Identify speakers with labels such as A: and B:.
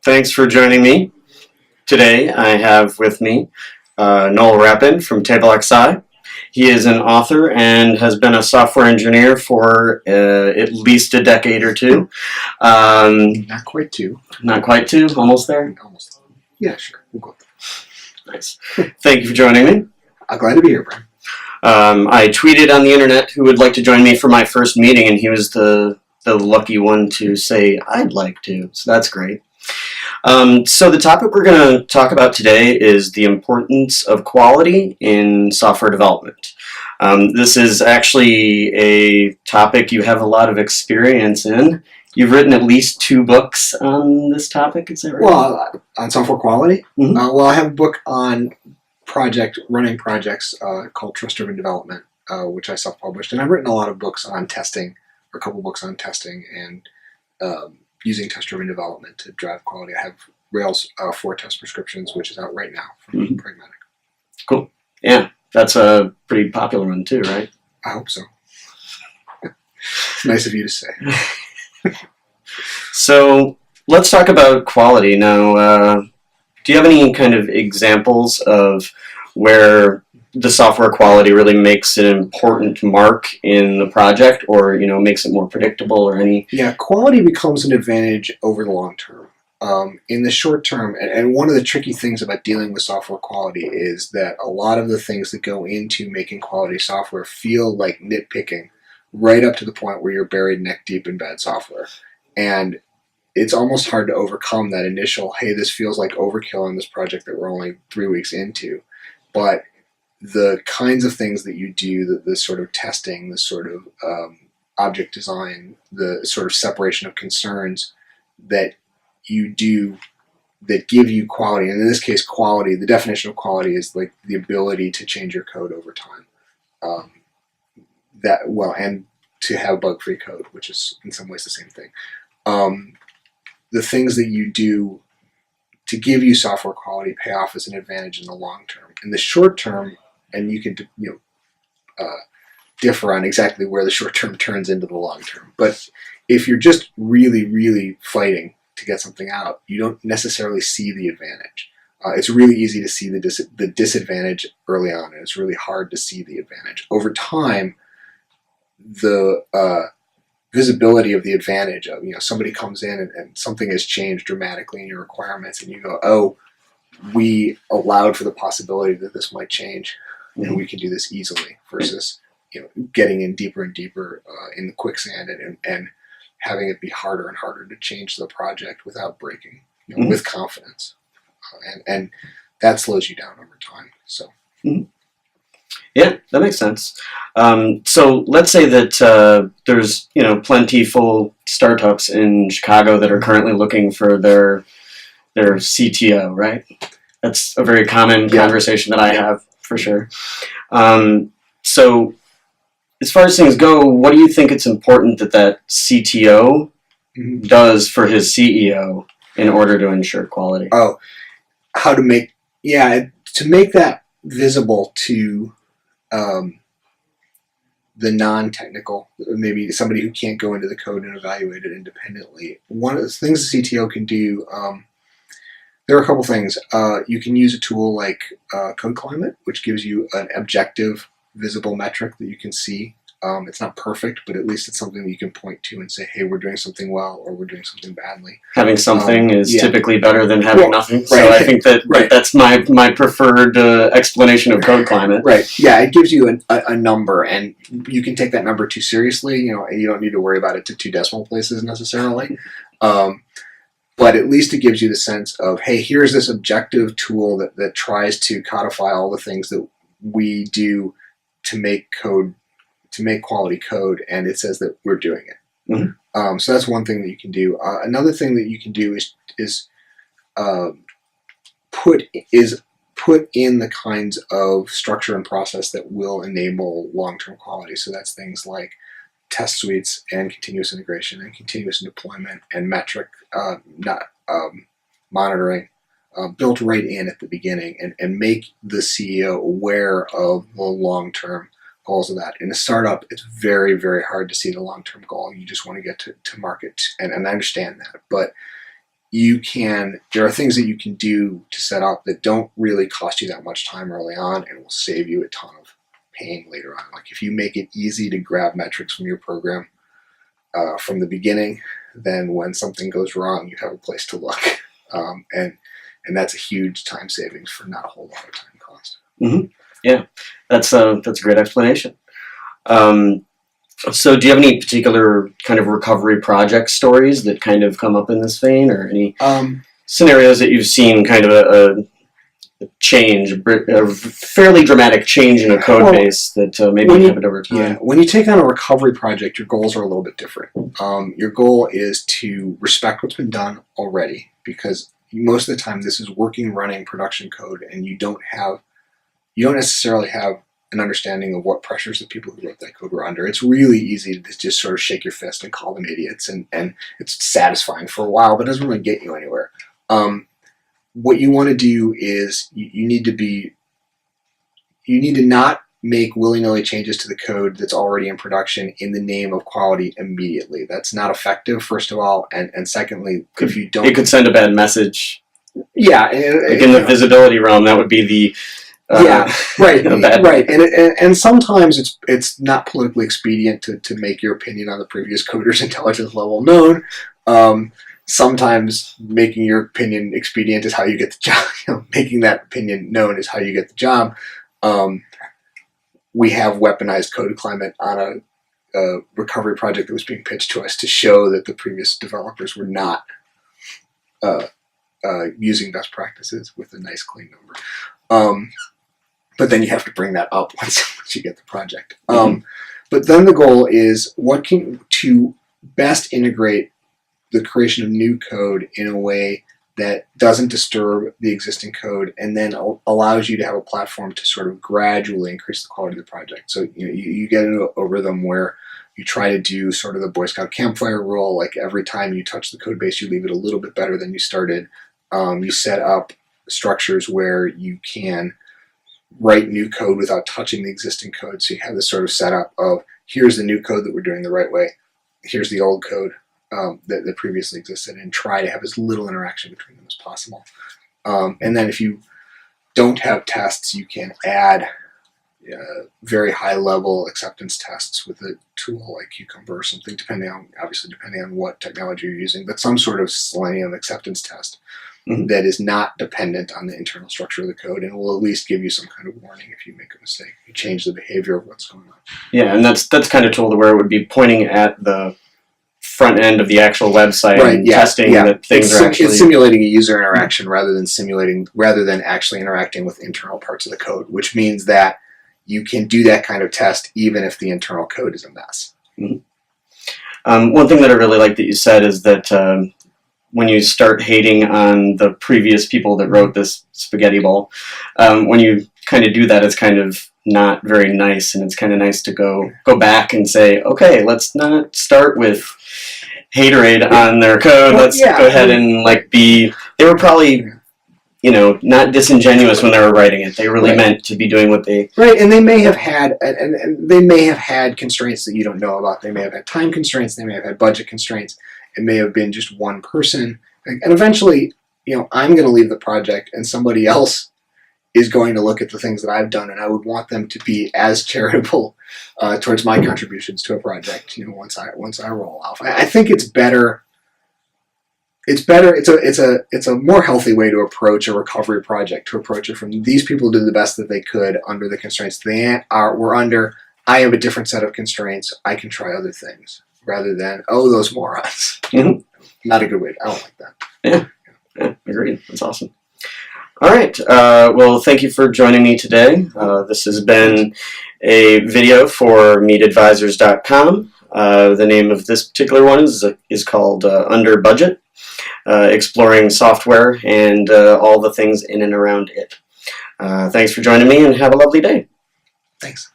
A: Thanks for joining me. Today I have with me Noel Rappin from TableXI. He is an author and has been a software engineer for at least a decade or two.
B: Not quite two.
A: Not quite two, almost there?
B: Almost. Yeah, sure. We'll go with that.
A: Nice. Thank you for joining me.
B: I'm glad to be here, Brian.
A: I tweeted on the internet who would like to join me for my first meeting, and he was the lucky one to say, I'd like to. So that's great. So the topic we're going to talk about today is the importance of quality in software development. This is actually a topic you have a lot of experience in. You've written at least 2 books on this topic, is that right?
B: Well, on software quality?
A: Mm-hmm.
B: Well, I have a book on running projects called Trust-Driven Development, which I self-published. And I've written a lot of books on testing, or a couple books on testing and using test-driven development to drive quality. I have Rails 4 test prescriptions, which is out right now from Pragmatic.
A: Cool. Yeah, that's a pretty popular one too, right?
B: I hope so. It's nice of you to say.
A: So let's talk about quality now. Do you have any kind of examples of where the software quality really makes an important mark in the project, or makes it more predictable, or any?
B: Yeah, quality becomes an advantage over the long term. In the short term, and one of the tricky things about dealing with software quality is that a lot of the things that go into making quality software feel like nitpicking right up to the point where you're buried neck deep in bad software. And it's almost hard to overcome that initial, hey, this feels like overkill on this project that we're only 3 weeks into. But the kinds of things that you do, the sort of testing, the sort of object design, the sort of separation of concerns that you do that give you quality, and in this case quality, the definition of quality is like the ability to change your code over time. And to have bug-free code, which is in some ways the same thing. The things that you do to give you software quality pay off as an advantage in the long term. In the short term, and you can differ on exactly where the short term turns into the long term. But if you're just really, really fighting to get something out, you don't necessarily see the advantage. It's really easy to see the disadvantage early on, and it's really hard to see the advantage. Over time, the visibility of the advantage of, somebody comes in and something has changed dramatically in your requirements, and you go, oh, we allowed for the possibility that this might change, and we can do this easily, versus getting in deeper and deeper in the quicksand and having it be harder and harder to change the project without breaking, with confidence, and that slows you down over time. So.
A: Yeah, that makes sense. So let's say that there's plentiful startups in Chicago that are currently looking for their CTO, right? That's a very common conversation that I have, for sure. So as far as things go, what do you think it's important that CTO does for his CEO in order to ensure quality?
B: Oh, to make that visible to the non-technical, maybe somebody who can't go into the code and evaluate it independently. One of the things the CTO can do, there are a couple things. You can use a tool like Code Climate, which gives you an objective, visible metric that you can see. It's not perfect, but at least it's something that you can point to and say, hey, we're doing something well, or we're doing something badly.
A: Having something is typically better than having nothing.
B: Right.
A: So I think that's my preferred explanation of Code Climate.
B: Right. Yeah, it gives you a number, and you can take that number too seriously, and you don't need to worry about it to 2 decimal places necessarily. But at least it gives you the sense of, hey, here's this objective tool that tries to codify all the things that we do to make quality code, and it says that we're doing it. So that's one thing that you can do. Another thing that you can do is put in the kinds of structure and process that will enable long-term quality. So that's things like test suites and continuous integration and continuous deployment and metric monitoring built right in at the beginning, and make the CEO aware of the long-term goals of that. In a startup, it's very, very hard to see the long-term goal. You just want to get to market, and I understand that. But there are things that you can do to set up that don't really cost you that much time early on and will save you a ton of pain later on. Like if you make it easy to grab metrics from your program from the beginning, then when something goes wrong, you have a place to look. And that's a huge time savings for not a whole lot of time cost.
A: Mm-hmm. Yeah, that's a great explanation. So do you have any particular kind of recovery project stories that kind of come up in this vein, or any scenarios that you've seen kind of a change, a fairly dramatic change in a code base that maybe happened over time?
B: Yeah, when you take on a recovery project, your goals are a little bit different. Your goal is to respect what's been done already, because most of the time this is working, running production code, and you don't necessarily have an understanding of what pressures the people who wrote that code were under. It's really easy to just sort of shake your fist and call them idiots, and it's satisfying for a while, but it doesn't really get you anywhere. What you want to do is you need to not make willy-nilly changes to the code that's already in production in the name of quality immediately. That's not effective, first of all, and secondly, if you don't...
A: It could send a bad message.
B: Yeah.
A: Like in the visibility realm, that would be the...
B: right. And sometimes it's not politically expedient to make your opinion on the previous coder's intelligence level known. Sometimes making your opinion expedient is how you get the job. Making that opinion known is how you get the job. We have weaponized code climate on a recovery project that was being pitched to us to show that the previous developers were not using best practices with a nice clean number. But then you have to bring that up once you get the project. But then the goal is to best integrate the creation of new code in a way that doesn't disturb the existing code, and then allows you to have a platform to sort of gradually increase the quality of the project. So you get into a rhythm where you try to do sort of the Boy Scout campfire rule, like every time you touch the code base, you leave it a little bit better than you started. You set up structures where you can write new code without touching the existing code. So you have this sort of setup of, here's the new code that we're doing the right way, here's the old code that previously existed, and try to have as little interaction between them as possible. And then if you don't have tests, you can add very high level acceptance tests with a tool like Cucumber or something, depending on what technology you're using, but some sort of Selenium acceptance test that is not dependent on the internal structure of the code, and will at least give you some kind of warning if you make a mistake, you change the behavior of what's going on.
A: Yeah, and that's kind of tool where it would be pointing at the front end of the actual website and testing that things are actually...
B: It's simulating a user interaction rather than actually interacting with internal parts of the code, which means that you can do that kind of test even if the internal code is a mess.
A: One thing that I really like that you said is that when you start hating on the previous people that wrote this spaghetti bowl, when you kind of do that, it's kind of not very nice, and it's kind of nice to go back and say, okay, let's not start with haterade on their code. Let's go ahead and they were probably not disingenuous when they were writing it. They really meant to be doing what they...
B: Right, and they may have had they may have had constraints that you don't know about. They may have had time constraints. They may have had budget constraints. It may have been just one person. And eventually, I'm going to leave the project, and somebody else is going to look at the things that I've done, and I would want them to be as charitable towards my contributions to a project. Once I roll off, I think it's better. It's a more healthy way to approach a recovery project, to approach it from these people did the best that they could under the constraints they were under. I have a different set of constraints. I can try other things, rather than, those morons. Not a good way. I don't like that.
A: Yeah, agreed. That's awesome. All right. Well, thank you for joining me today. This has been a video for meetadvisors.com. The name of this particular one is called Under Budget, exploring software and all the things in and around it. Thanks for joining me, and have a lovely day.
B: Thanks.